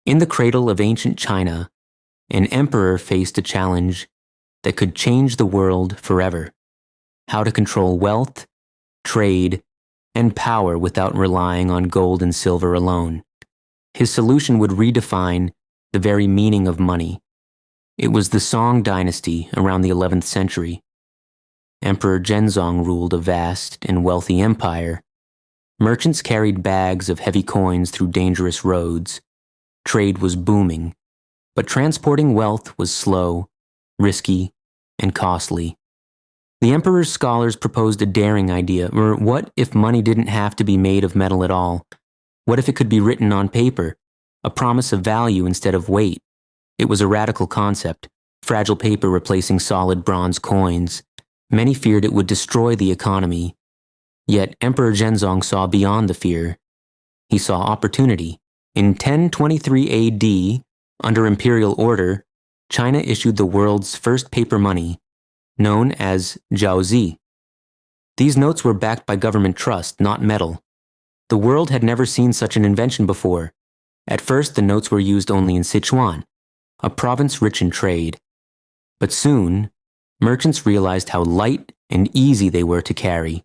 In the cradle of ancient China, an emperor faced a challenge that could change the world forever: how to control wealth, trade, and power without relying on gold and silver alone. His solution would redefine the very meaning of money. It was the Song dynasty around the 11th century. Emperor Zhenzong ruled a vast and wealthy empire. Merchants carried bags of heavy coins through dangerous roads. Trade was booming, but transporting wealth was slow, risky, and costly. The emperor's scholars proposed a daring idea: what if money didn't have to be made of metal at all? What if it could be written on paper, a promise of value instead of weight? It was a radical concept, fragile paper replacing solid bronze coins. Many feared it would destroy the economy. Yet Emperor Zhenzong saw beyond the fear. He saw opportunity. In 1023 AD, under imperial order, China issued the world's first paper money, known as jiaozi. These notes were backed by government trust, not metal. The world had never seen such an invention before. At first, the notes were used only in Sichuan, a province rich in trade. But soon, merchants realized how light and easy they were to carry.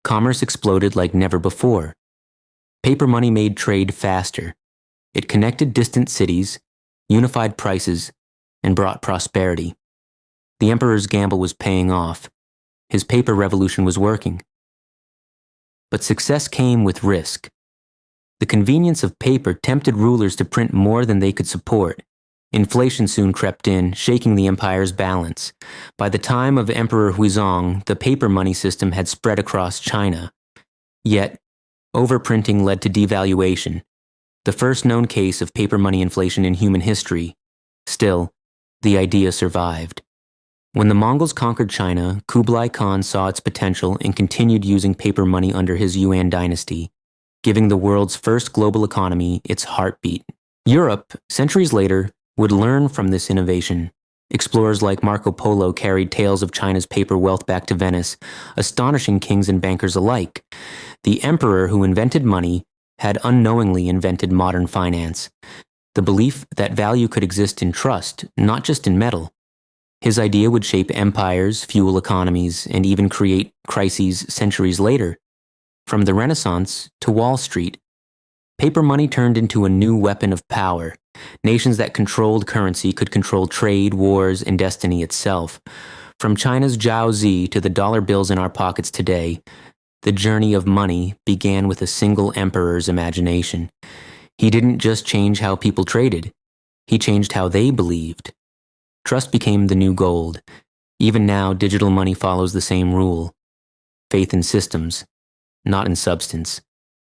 Commerce exploded like never before. Paper money made trade faster. It connected distant cities, unified prices, and brought prosperity. The emperor's gamble was paying off. His paper revolution was working. But success came with risk. The convenience of paper tempted rulers to print more than they could support. Inflation soon crept in, shaking the empire's balance. By the time of Emperor Huizong, the paper money system had spread across China. Yet, overprinting led to devaluation, the first known case of paper money inflation in human history. Still, the idea survived. When the Mongols conquered China, Kublai Khan saw its potential and continued using paper money under his Yuan dynasty, giving the world's first global economy its heartbeat. Europe, centuries later, would learn from this innovation. Explorers like Marco Polo carried tales of China's paper wealth back to Venice, astonishing kings and bankers alike. The emperor who invented money had unknowingly invented modern finance, the belief that value could exist in trust, not just in metal. His idea would shape empires, fuel economies, and even create crises centuries later. From the Renaissance to Wall Street, paper money turned into a new weapon of power. Nations that controlled currency could control trade, wars, and destiny itself. From China's jiaozi to the dollar bills in our pockets today, the journey of money began with a single emperor's imagination. He didn't just change how people traded, he changed how they believed. Trust became the new gold. Even now, digital money follows the same rule: faith in systems, not in substance.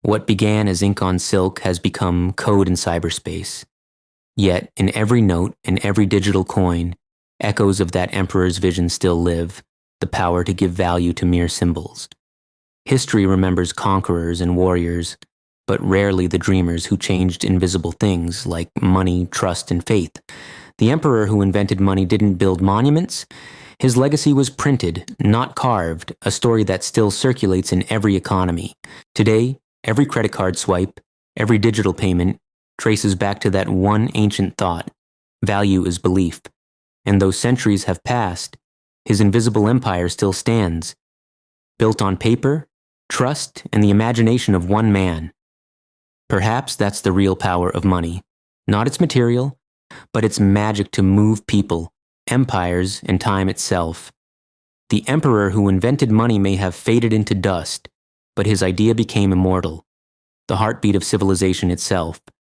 What began as ink on silk has become code in cyberspace. Yet, in every note and every digital coin, echoes of that emperor's vision still live: the power to give value to mere symbols. History remembers conquerors and warriors, but rarely the dreamers who changed invisible things like money, trust, and faith. The emperor who invented money didn't build monuments. His legacy was printed, not carved, a story that still circulates in every economy. Today, every credit card swipe, every digital payment, traces back to that one ancient thought: value is belief. And though centuries have passed, his invisible empire still stands, built on paper, trust, and the imagination of one man. Perhaps that's the real power of money, not its material, but its magic to move people, empires, and time itself. The emperor who invented money may have faded into dust, but his idea became immortal, the heartbeat of civilization itself.